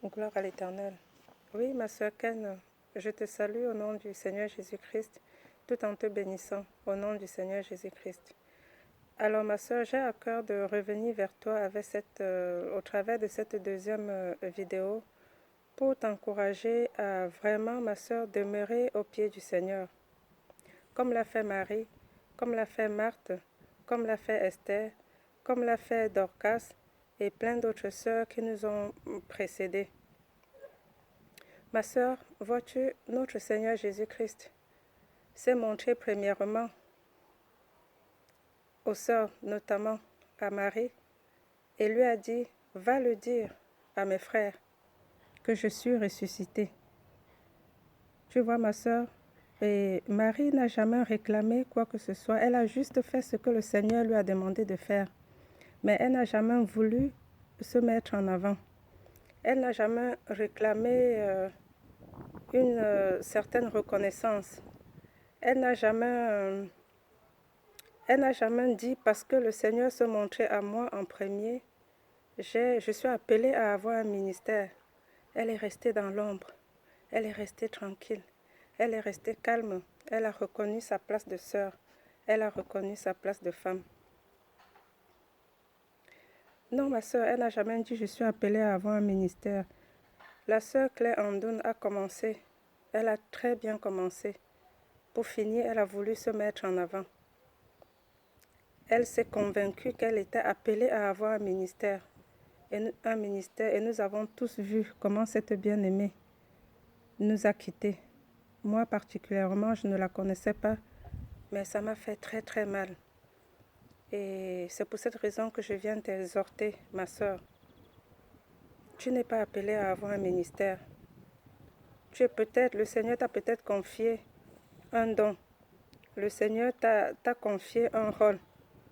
Gloire à l'Éternel. Oui, ma sœur Ken, je te salue au nom du Seigneur Jésus-Christ, tout en te bénissant, au nom du Seigneur Jésus-Christ. Alors, ma sœur, j'ai à cœur de revenir vers toi avec au travers de cette deuxième vidéo pour t'encourager à vraiment, ma sœur, demeurer au pied du Seigneur. Comme l'a fait Marie, comme l'a fait Marthe, comme l'a fait Esther, comme l'a fait Dorcas et plein d'autres sœurs qui nous ont précédés. Ma sœur, vois-tu, notre Seigneur Jésus-Christ s'est montré premièrement aux sœurs, notamment à Marie, et lui a dit, va le dire à mes frères que je suis ressuscité. Tu vois, ma sœur, et Marie n'a jamais réclamé quoi que ce soit. Elle a juste fait ce que le Seigneur lui a demandé de faire. Mais elle n'a jamais voulu se mettre en avant. Elle n'a jamais réclamé une certaine reconnaissance. Elle n'a jamais dit, parce que le Seigneur se montrait à moi en premier, je suis appelée à avoir un ministère. Elle est restée dans l'ombre. Elle est restée tranquille. Elle est restée calme. Elle a reconnu sa place de sœur. Elle a reconnu sa place de femme. Non, ma sœur, elle n'a jamais dit, je suis appelée à avoir un ministère. La sœur Claire Andoun a commencé. Elle a très bien commencé. Pour finir, elle a voulu se mettre en avant. Elle s'est convaincue qu'elle était appelée à avoir un ministère. Et nous avons tous vu comment cette bien-aimée nous a quittés. Moi particulièrement, je ne la connaissais pas, mais ça m'a fait très très mal. Et c'est pour cette raison que je viens t'exhorter, ma sœur. Tu n'es pas appelée à avoir un ministère. Le Seigneur t'a peut-être confié un don. Le Seigneur t'a confié un rôle.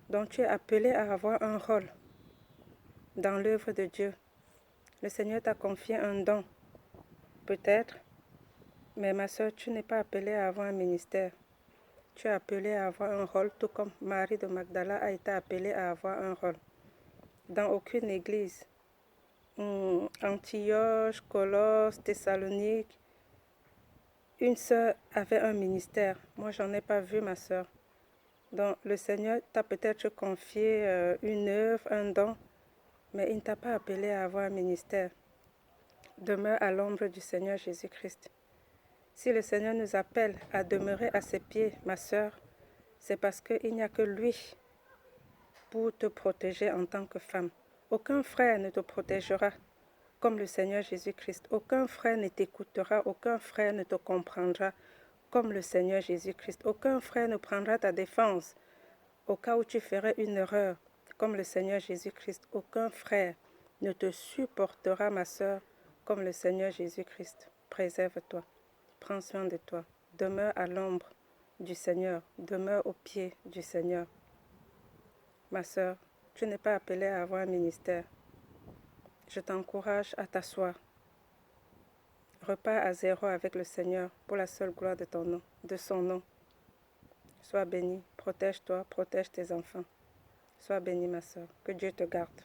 Donc tu es appelé à avoir un rôle dans l'œuvre de Dieu. Le Seigneur t'a confié un don, peut-être, mais ma soeur, tu n'es pas appelée à avoir un ministère. Tu es appelée à avoir un rôle, tout comme Marie de Magdala a été appelée à avoir un rôle. Dans aucune église, Antioche, Colosse, Thessalonique, une sœur avait un ministère. Moi, j'en ai pas vu, ma sœur. Donc, le Seigneur t'a peut-être confié une œuvre, un don, mais il ne t'a pas appelé à avoir un ministère. Demeure à l'ombre du Seigneur Jésus-Christ. Si le Seigneur nous appelle à demeurer à ses pieds, ma sœur, c'est parce qu'il n'y a que lui pour te protéger en tant que femme. Aucun frère ne te protégera comme le Seigneur Jésus-Christ. Aucun frère ne t'écoutera, aucun frère ne te comprendra comme le Seigneur Jésus-Christ. Aucun frère ne prendra ta défense au cas où tu ferais une erreur comme le Seigneur Jésus-Christ. Aucun frère ne te supportera, ma sœur, comme le Seigneur Jésus-Christ. Préserve-toi, prends soin de toi, demeure à l'ombre du Seigneur, demeure au pied du Seigneur. Ma sœur, tu n'es pas appelée à avoir un ministère. Je t'encourage à t'asseoir. Repars à zéro avec le Seigneur pour la seule gloire de son nom. Sois béni, protège-toi, protège tes enfants. Sois béni, ma sœur, que Dieu te garde.